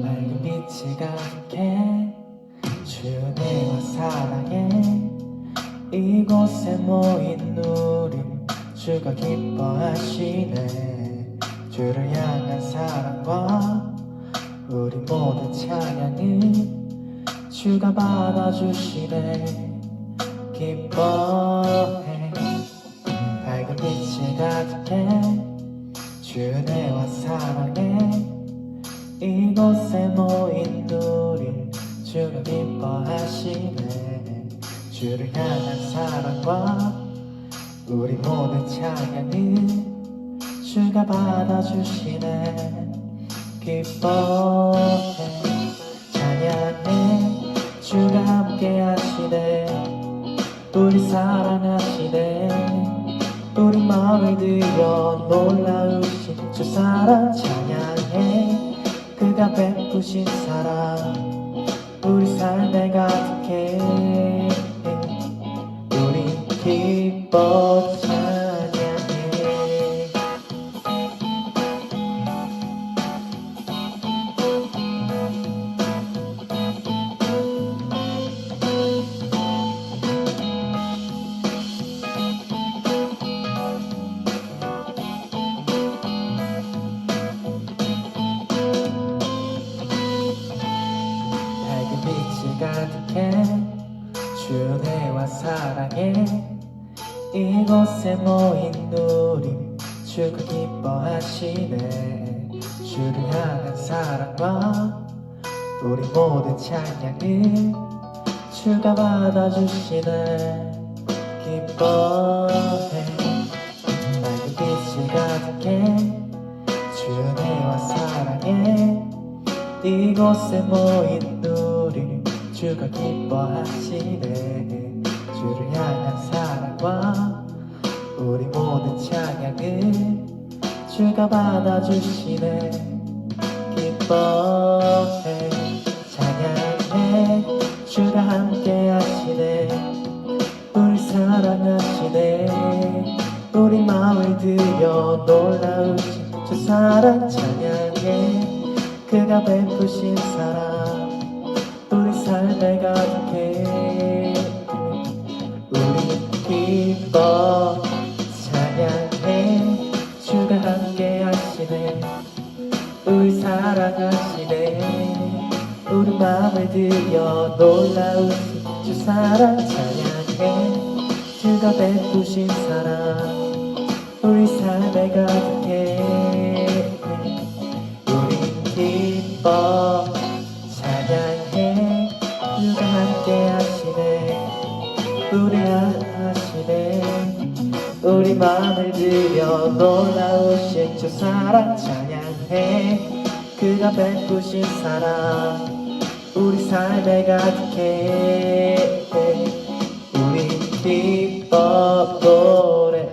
밝은 빛이 가득해 주은혜와 사랑해 이곳에 모인 우린 주가 기뻐하시네. 주를 향한 사랑과 우리 모든 찬양을 주가 받아주시네. 기뻐해. 밝은 빛이 가득해 주은혜와 사랑해 이곳에 모인 우릴 주가 기뻐하시네. 주를 향한 사랑과 우리 모든 찬양을 주가 받아주시네. 기뻐해. 찬양해. 주가 함께 하시네. 우리 사랑하시네. 우리 마음을 들여 놀라우신 주 사랑 찬양해. 그가 베푸신 사랑 우리 삶에 가득해. 우리 기뻐 찬양해. 밝은 빛이 가득해 주은혜와 사랑해 이곳에 모인 우리 주가 기뻐하시네. 주를 향한 사랑과 우리 모든 찬양을 주가 받아주시네. 기뻐해. 밝은 빛이 가득해 주은혜와 사랑해 이곳에 모인 우리 주가 기뻐하시네. 주를 향한 사랑과 우리 모든 찬양을 주가 받아주시네. 기뻐해. 찬양해. 주가 함께 하시네. 우리 사랑하시네. 우리 마음을 들여 놀라우신 주 사랑 찬양해. 그가 베푸신 사랑 우리 삶에 가득해. 우리 기뻐 찬양해. 주가 함께 하시네. 우리 사랑하시네. 우리 마음을 들여 놀라우신 주 사랑 찬양해. 주가 베푸신 사랑 우리 삶에 가득해. 기뻐 찬양해. 주가 함께 하시네. 우리 하시네. 우리 마음을 들여 놀라우신 주 사랑 찬양해. 그가 베푸신 사랑 우리 삶에 가득해. 우리 기뻐 노래해.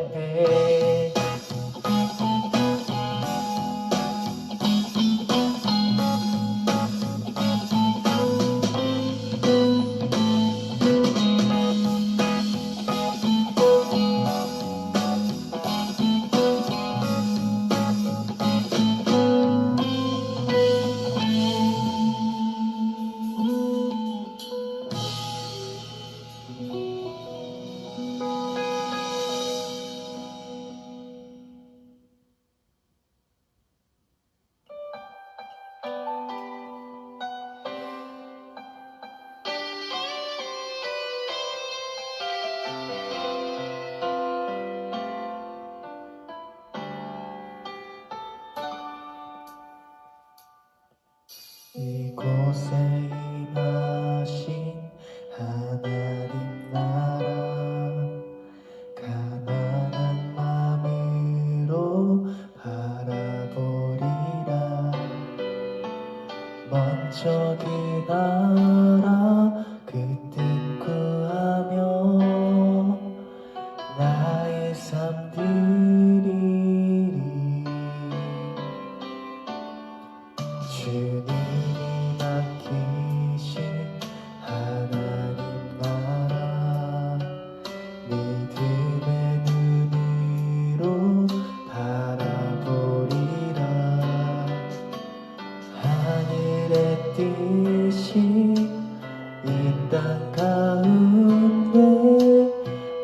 가운데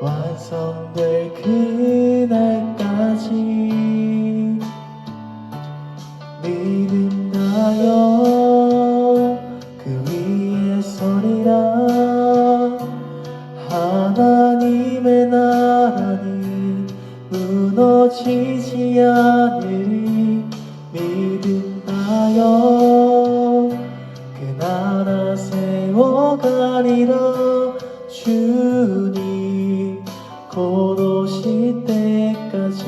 완성될 그날까지 믿음나여 그 위에 서리라. 하나님의 나라는 무너지지 않으리. 믿음나여 그 나라 세워가리라. 주님 곧 오실 때까지.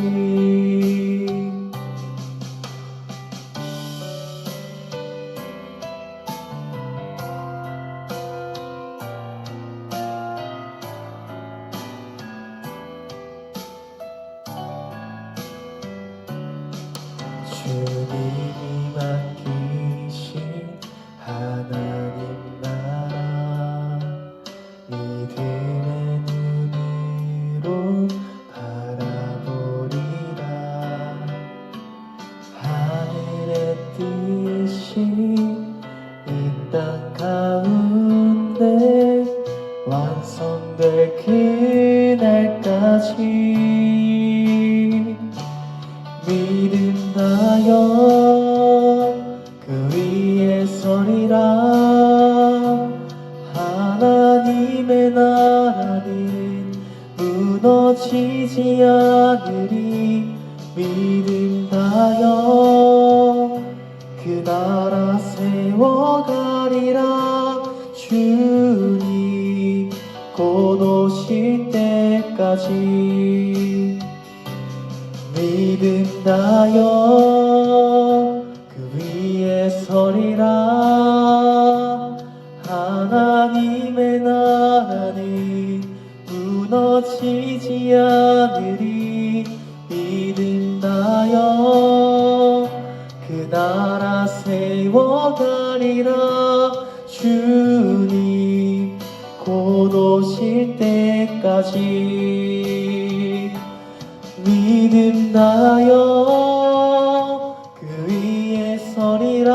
주님이 맡기신 하나님 나라 믿음의 눈으로 바라보리라. 하늘의 뜻이 이 땅 가운데 완성될 그날까지 믿음나여 그 위에 서리라. 하나님의 나라는 무너지지 않으리. 믿음나여 그 나라 세워가리라. 주님 곧 오실 때까지 믿음나여 그 위에 서리라. 하나님의 나라는 무너지지 않으리. 믿음나여 그 나라 세워가리라. 주님 곧 오실 때까지 믿음나여 그 위에 서리라.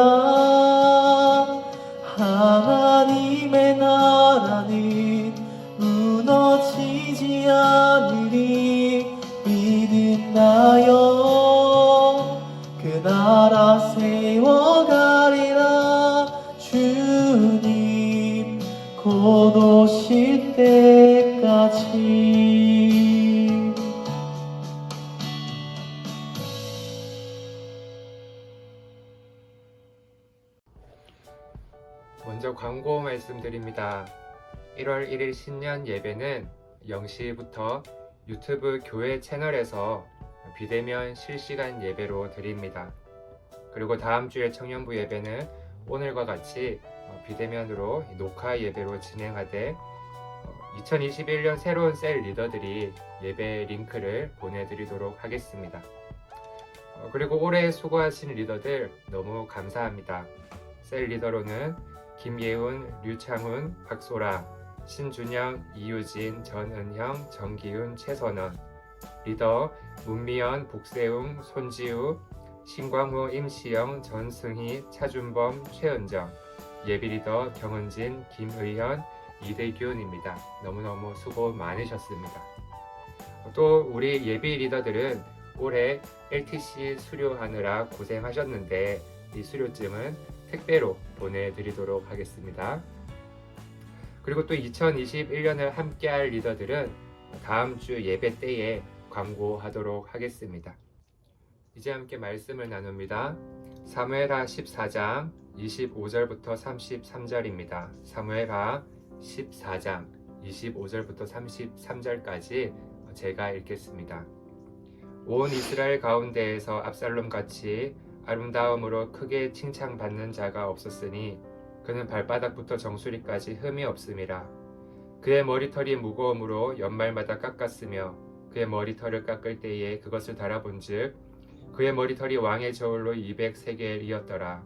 하나님의 나라는 무너지지 않으리. 믿음나여 그 나라 세워가리라. 주님 곧 오실 때까지. 먼저 광고 말씀드립니다. 1월 1일 신년 예배는 0시부터 유튜브 교회 채널에서 비대면 실시간 예배로 드립니다. 그리고 다음 주에 청년부 예배는 오늘과 같이 비대면으로 녹화 예배로 진행하되 2021년 새로운 셀 리더들이 예배 링크를 보내드리도록 하겠습니다. 그리고 올해 수고하신 리더들 너무 감사합니다. 셀 리더로는 김예훈, 류창훈, 박소라, 신준영, 이유진, 전은형, 정기훈, 최선원, 리더 문미연, 복세웅, 손지우, 신광호, 임시영, 전승희, 차준범, 최은정, 예비리더 경은진, 김의현, 이대균입니다. 너무너무 수고 많으셨습니다. 또 우리 예비 리더들은 올해 LTC 수료하느라 고생하셨는데 이 수료증은 택배로 보내드리도록 하겠습니다. 그리고 또 2021년을 함께할 리더들은 다음 주 예배 때에 광고하도록 하겠습니다. 이제 함께 말씀을 나눕니다. 사무엘하 14장 25절부터 33절입니다. 사무엘하 14장 25절부터 33절까지 제가 읽겠습니다. 온 이스라엘 가운데에서 압살롬 같이 아름다움으로 크게 칭찬받는 자가 없었으니 그는 발바닥부터 정수리까지 흠이 없음이라. 그의 머리털이 무거움으로 연말마다 깎았으며 그의 머리털을 깎을 때에 그것을 달아본즉 그의 머리털이 왕의 저울로 200세겔이었더라.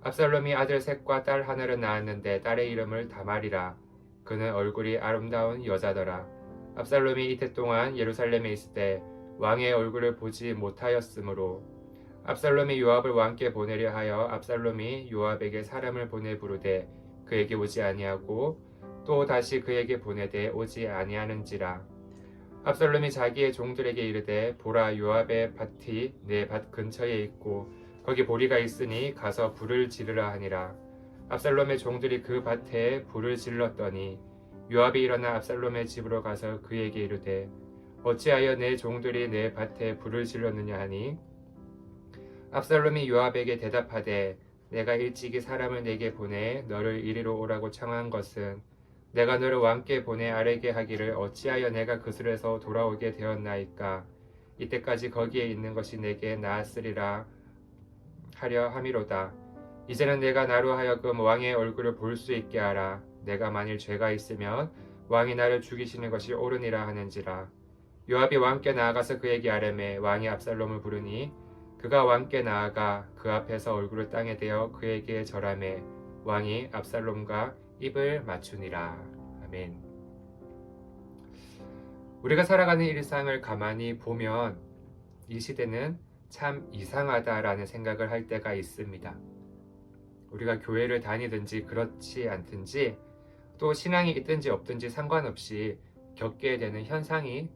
압살롬이 아들 셋과 딸 하나를 낳았는데 딸의 이름을 다말이라. 그는 얼굴이 아름다운 여자더라. 압살롬이 이태 동안 예루살렘에 있을 때 왕의 얼굴을 보지 못하였으므로 압살롬이 요압을 왕께 보내려 하여 압살롬이 요압에게 사람을 보내 부르되 그에게 오지 아니하고 또 다시 그에게 보내되 오지 아니하는지라. 압살롬이 자기의 종들에게 이르되 보라, 요압의 밭이 내 밭 근처에 있고 거기 보리가 있으니 가서 불을 지르라 하니라. 압살롬의 종들이 그 밭에 불을 질렀더니 요압이 일어나 압살롬의 집으로 가서 그에게 이르되 어찌하여 내 종들이 내 밭에 불을 질렀느냐 하니, 압살롬이 요압에게 대답하되 내가 일찍이 사람을 내게 보내 너를 이리로 오라고 청한 것은 내가 너를 왕께 보내 아뢰게 하기를 어찌하여 내가 그슬에서 돌아오게 되었나이까. 이때까지 거기에 있는 것이 내게 나았으리라 하려 함이로다. 이제는 내가 나로 하여금 왕의 얼굴을 볼 수 있게 하라. 내가 만일 죄가 있으면 왕이 나를 죽이시는 것이 옳으니라 하는지라. 요압이 왕께 나아가서 그에게 아뢰매 왕이 압살롬을 부르니 그가 왕께 나아가 그 앞에서 얼굴을 땅에 대어 그에게 절하매 왕이 압살롬과 입을 맞추니라. 아멘. 우리가 살아가는 일상을 가만히 보면 이 시대는 참 이상하다라는 생각을 할 때가 있습니다. 우리가 교회를 다니든지 그렇지 않든지 또 신앙이 있든지 없든지 상관없이 겪게 되는 현상이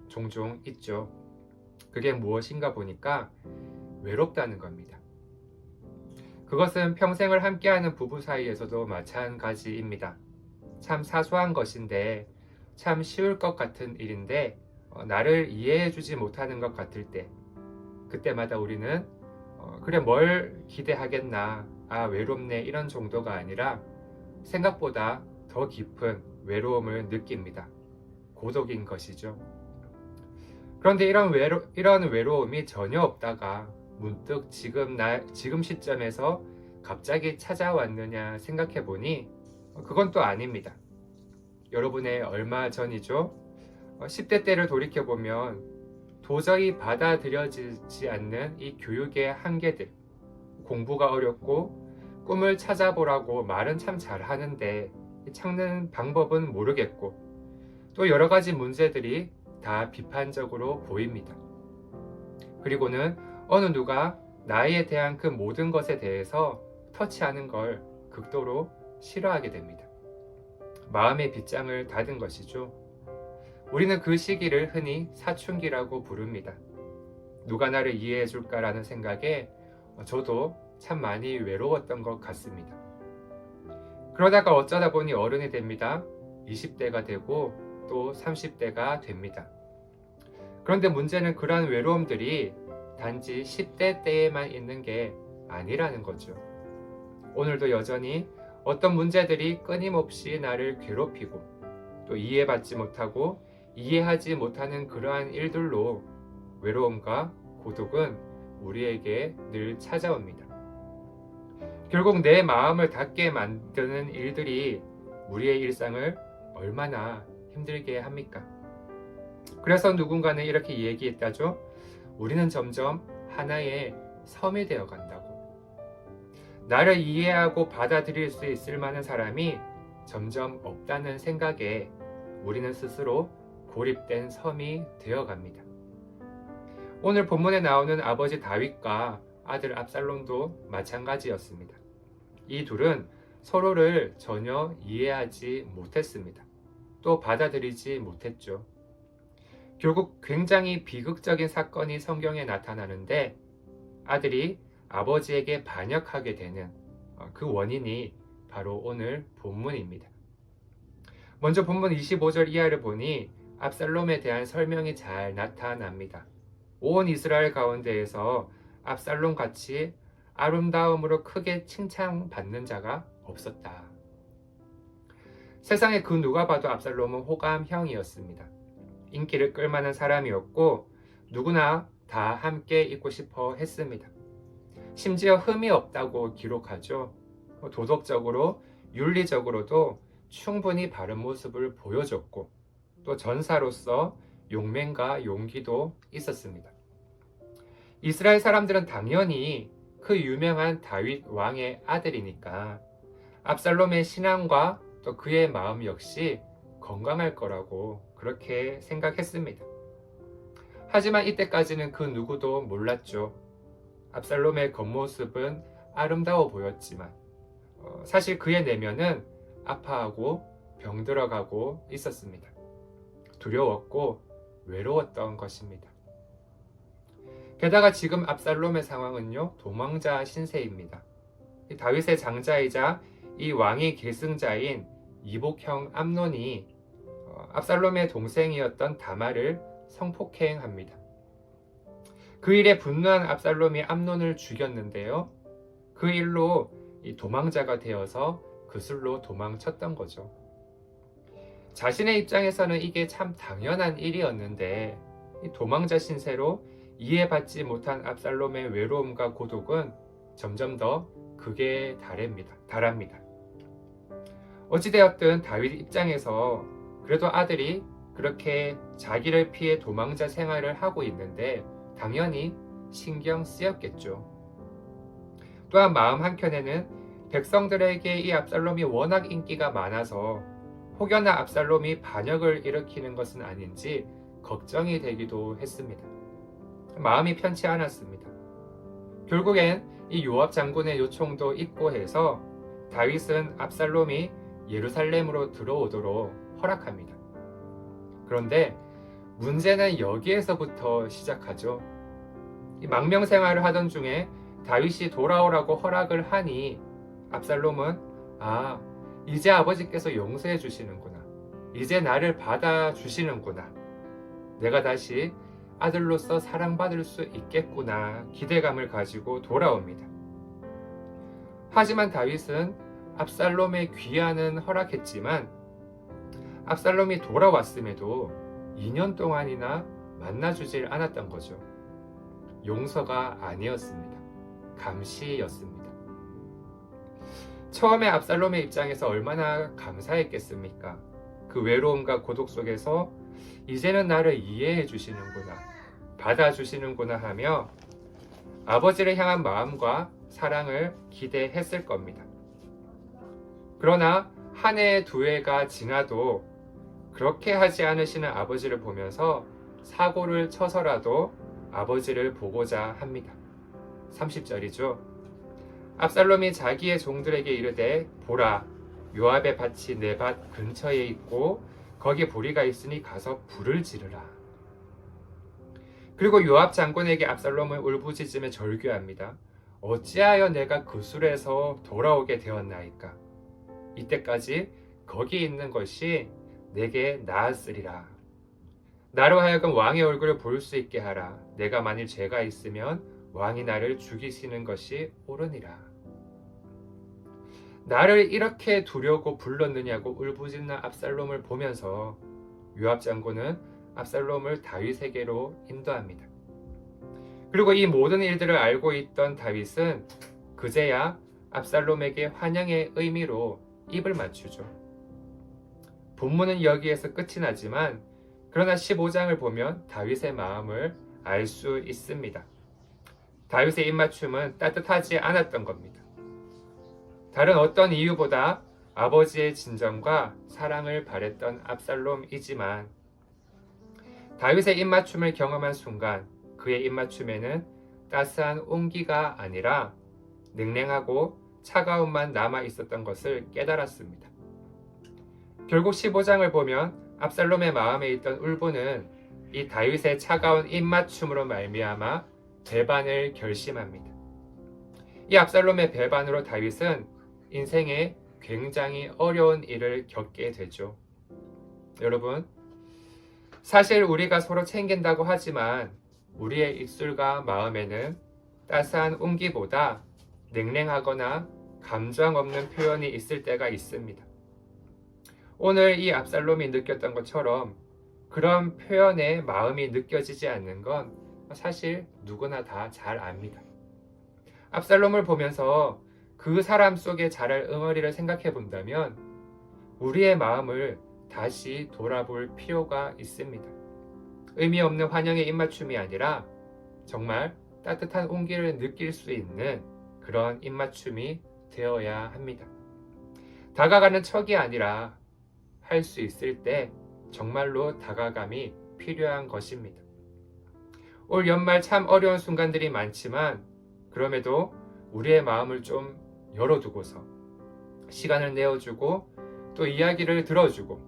종종 있죠. 그게 무엇인가 보니까 외롭다는 겁니다. 그것은 평생을 함께하는 부부 사이에서도 마찬가지입니다. 참 사소한 것인데 참 쉬울 것 같은 일인데 나를 이해해주지 못하는 것 같을 때, 그때마다 우리는 그래 뭘 기대하겠나, 아 외롭네, 이런 정도가 아니라 생각보다 더 깊은 외로움을 느낍니다. 고독인 것이죠. 그런데 이런 외로움이 전혀 없다가 문득 지금 시점에서 갑자기 찾아왔느냐 생각해 보니 그건 또 아닙니다. 여러분의 얼마 전이죠? 10대 때를 돌이켜 보면 도저히 받아들여지지 않는 이 교육의 한계들, 공부가 어렵고 꿈을 찾아보라고 말은 참 잘하는데 찾는 방법은 모르겠고 또 여러 가지 문제들이 다 비판적으로 보입니다. 그리고는 어느 누가 나에 대한 그 모든 것에 대해서 터치하는 걸 극도로 싫어하게 됩니다. 마음의 빗장을 닫은 것이죠. 우리는 그 시기를 흔히 사춘기라고 부릅니다. 누가 나를 이해해 줄까라는 생각에 저도 참 많이 외로웠던 것 같습니다. 그러다가 어쩌다 보니 어른이 됩니다. 20대가 되고 또 30대가 됩니다. 그런데 문제는 그러한 외로움들이 단지 10대 때에만 있는 게 아니라는 거죠. 오늘도 여전히 어떤 문제들이 끊임없이 나를 괴롭히고 또 이해받지 못하고 이해하지 못하는 그러한 일들로 외로움과 고독은 우리에게 늘 찾아옵니다. 결국 내 마음을 닫게 만드는 일들이 우리의 일상을 얼마나 힘들게 합니까? 그래서 누군가는 이렇게 얘기했다죠. 우리는 점점 하나의 섬이 되어 간다고. 나를 이해하고 받아들일 수 있을 만한 사람이 점점 없다는 생각에 우리는 스스로 고립된 섬이 되어 갑니다. 오늘 본문에 나오는 아버지 다윗과 아들 압살롬도 마찬가지였습니다. 이 둘은 서로를 전혀 이해하지 못했습니다. 또 받아들이지 못했죠. 결국 굉장히 비극적인 사건이 성경에 나타나는데 아들이 아버지에게 반역하게 되는 그 원인이 바로 오늘 본문입니다. 먼저 본문 25절 이하를 보니 압살롬에 대한 설명이 잘 나타납니다. 온 이스라엘 가운데에서 압살롬 같이 아름다움으로 크게 칭찬받는 자가 없었다. 세상에 그 누가 봐도 압살롬은 호감형이었습니다. 인기를 끌만한 사람이었고 누구나 다 함께 있고 싶어 했습니다. 심지어 흠이 없다고 기록하죠. 도덕적으로 윤리적으로도 충분히 바른 모습을 보여줬고 또 전사로서 용맹과 용기도 있었습니다. 이스라엘 사람들은 당연히 그 유명한 다윗 왕의 아들이니까 압살롬의 신앙과 또 그의 마음 역시 건강할 거라고 그렇게 생각했습니다. 하지만 이때까지는 그 누구도 몰랐죠. 압살롬의 겉모습은 아름다워 보였지만 사실 그의 내면은 아파하고 병들어가고 있었습니다. 두려웠고 외로웠던 것입니다. 게다가 지금 압살롬의 상황은요, 도망자 신세입니다. 다윗의 장자이자 이 왕의 계승자인 이복형 암논이 압살롬의 동생이었던 다말을 성폭행합니다. 그 일에 분노한 압살롬이 암논을 죽였는데요. 그 일로 이 도망자가 되어서 그술로 도망쳤던 거죠. 자신의 입장에서는 이게 참 당연한 일이었는데 이 도망자 신세로 이해받지 못한 압살롬의 외로움과 고독은 점점 더 극에 달합니다. 어찌되었든 다윗 입장에서 그래도 아들이 그렇게 자기를 피해 도망자 생활을 하고 있는데 당연히 신경 쓰였겠죠. 또한 마음 한켠에는 백성들에게 이 압살롬이 워낙 인기가 많아서 혹여나 압살롬이 반역을 일으키는 것은 아닌지 걱정이 되기도 했습니다. 마음이 편치 않았습니다. 결국엔 이 요압 장군의 요청도 있고 해서 다윗은 압살롬이 예루살렘으로 들어오도록 허락합니다. 그런데 문제는 여기에서부터 시작하죠. 이 망명 생활을 하던 중에 다윗이 돌아오라고 허락을 하니 압살롬은 이제 아버지께서 용서해 주시는구나. 이제 나를 받아주시는구나. 내가 다시 아들로서 사랑받을 수 있겠구나. 기대감을 가지고 돌아옵니다. 하지만 다윗은 압살롬의 귀환은 허락했지만 압살롬이 돌아왔음에도 2년 동안이나 만나주질 않았던 거죠. 용서가 아니었습니다. 감시였습니다. 처음에 압살롬의 입장에서 얼마나 감사했겠습니까? 그 외로움과 고독 속에서 이제는 나를 이해해 주시는구나, 받아주시는구나 하며 아버지를 향한 마음과 사랑을 기대했을 겁니다. 그러나 한 해, 두 해가 지나도 그렇게 하지 않으시는 아버지를 보면서 사고를 쳐서라도 아버지를 보고자 합니다. 30절이죠. 압살롬이 자기의 종들에게 이르되 보라, 요압의 밭이 내 밭 근처에 있고 거기 보리가 있으니 가서 불을 지르라. 그리고 요압 장군에게 압살롬을 울부짖으며 절규합니다. 어찌하여 내가 그술에서 돌아오게 되었나이까? 이때까지 거기 있는 것이 내게 나았으리라. 나로 하여금 왕의 얼굴을 볼 수 있게 하라. 내가 만일 죄가 있으면 왕이 나를 죽이시는 것이 옳으니라. 나를 이렇게 두려고 불렀느냐고 울부짖는 압살롬을 보면서 요압 장군은 압살롬을 다윗에게로 인도합니다. 그리고 이 모든 일들을 알고 있던 다윗은 그제야 압살롬에게 환영의 의미로 입을 맞추죠. 본문은 여기에서 끝이 나지만 그러나 15장을 보면 다윗의 마음을 알 수 있습니다. 다윗의 입맞춤은 따뜻하지 않았던 겁니다. 다른 어떤 이유보다 아버지의 진정과 사랑을 바랬던 압살롬이지만 다윗의 입맞춤을 경험한 순간 그의 입맞춤에는 따스한 온기가 아니라 냉랭하고 차가움만 남아 있었던 것을 깨달았습니다. 결국 15장을 보면 압살롬의 마음에 있던 울분은 이 다윗의 차가운 입맞춤으로 말미암아 배반을 결심합니다. 이 압살롬의 배반으로 다윗은 인생에 굉장히 어려운 일을 겪게 되죠. 여러분, 사실 우리가 서로 챙긴다고 하지만 우리의 입술과 마음에는 따스한 온기보다 냉랭하거나 감정 없는 표현이 있을 때가 있습니다. 오늘 이 압살롬이 느꼈던 것처럼 그런 표현의 마음이 느껴지지 않는 건 사실 누구나 다 잘 압니다. 압살롬을 보면서 그 사람 속에 자랄 응어리를 생각해 본다면 우리의 마음을 다시 돌아볼 필요가 있습니다. 의미 없는 환영의 입맞춤이 아니라 정말 따뜻한 온기를 느낄 수 있는 그런 입맞춤이 되어야 합니다. 다가가는 척이 아니라 할 수 있을 때 정말로 다가감이 필요한 것입니다. 올 연말 참 어려운 순간들이 많지만 그럼에도 우리의 마음을 좀 열어두고서 시간을 내어주고 또 이야기를 들어주고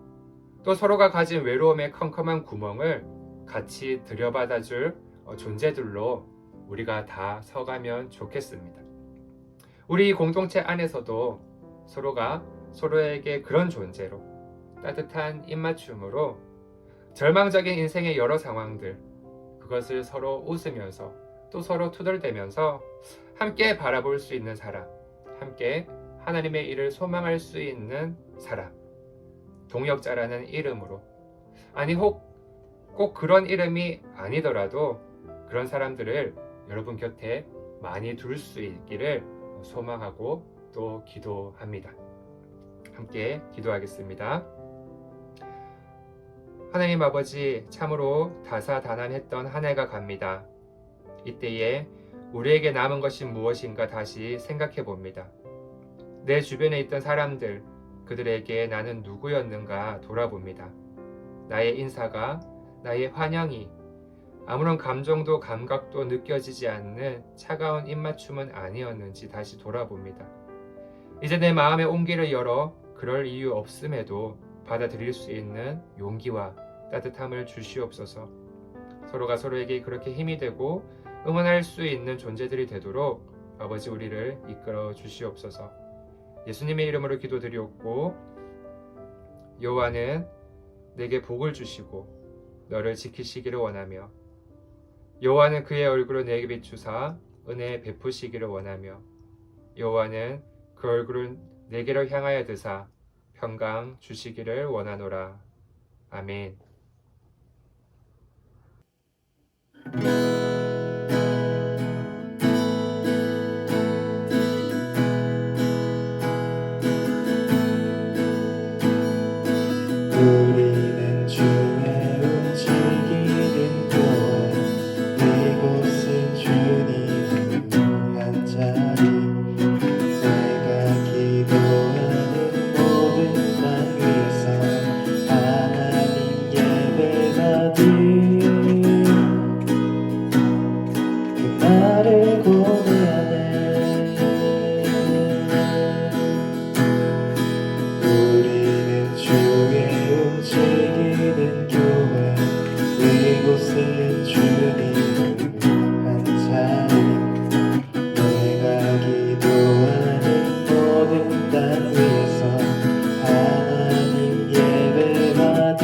또 서로가 가진 외로움의 컴컴한 구멍을 같이 들여받아줄 존재들로 우리가 다 서가면 좋겠습니다. 우리 공동체 안에서도 서로가 서로에게 그런 존재로 따뜻한 입맞춤으로 절망적인 인생의 여러 상황들, 그것을 서로 웃으면서 또 서로 투덜대면서 함께 바라볼 수 있는 사람, 함께 하나님의 일을 소망할 수 있는 사람, 동역자라는 이름으로, 아니 꼭 그런 이름이 아니더라도 그런 사람들을 여러분 곁에 많이 둘 수 있기를 소망하고 또 기도합니다. 함께 기도하겠습니다. 하나님 아버지, 참으로 다사다난했던 한 해가 갑니다. 이때에 우리에게 남은 것이 무엇인가 다시 생각해 봅니다. 내 주변에 있던 사람들, 그들에게 나는 누구였는가 돌아봅니다. 나의 인사가, 나의 환영이 아무런 감정도 감각도 느껴지지 않는 차가운 입맞춤은 아니었는지 다시 돌아봅니다. 이제 내 마음의 온기를 열어 그럴 이유 없음에도 받아들일 수 있는 용기와 따뜻함을 주시옵소서. 서로가 서로에게 그렇게 힘이 되고 응원할 수 있는 존재들이 되도록 아버지 우리를 이끌어 주시옵소서. 예수님의 이름으로 기도드리옵고, 여호와는 내게 복을 주시고 너를 지키시기를 원하며, 여호와는 그의 얼굴을 내게 비추사 은혜 베푸시기를 원하며, 여호와는 그 얼굴을 내게로 향하여 드사 평강 주시기를 원하노라. 아멘. 우리는 주의 움직이는 교회, 이곳은 주님을 위한 자리. 내가 기도하는 모든 날 위해서 하나님 예배받을 그날을 고대하네. 우리는 주의 움직이는 교회, 이곳은 주님을 위한 자리. 내가 기도하는 모든 땅 위에서 하나님 예배받을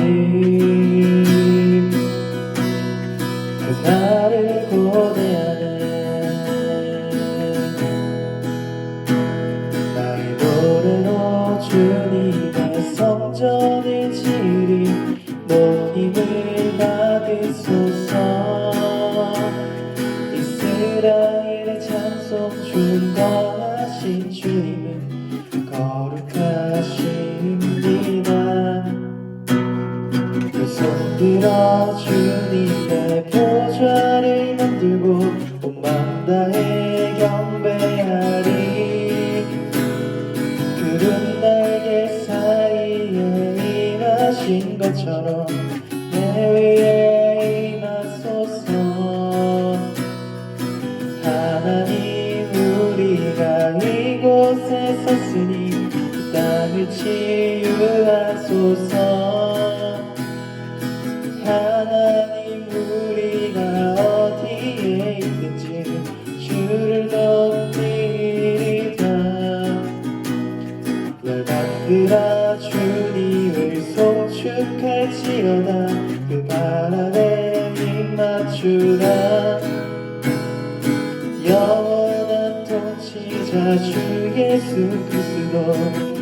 그날을 고대하네. 나의 노래로 주님의 성전을 지리 모임을 받으소서. 이스라엘의 찬송 중거하신 주님은 거룩하십니다. 그 손들어 주님의 보좌를 만들고 온 마음 다해 경배하리. 구름 날개 사이에 임하신 것처럼 내 위에 임하소서. 하나님, 우리가 이곳에 섰으니 이 땅을 치유하소서. 하나님, 우리가 어디에 있든지 주를 돕리이다. 열방들아 주님을 송축할지어다. 그 발 아래 입맞추라. 영원한 통치자 주 예수 그리스도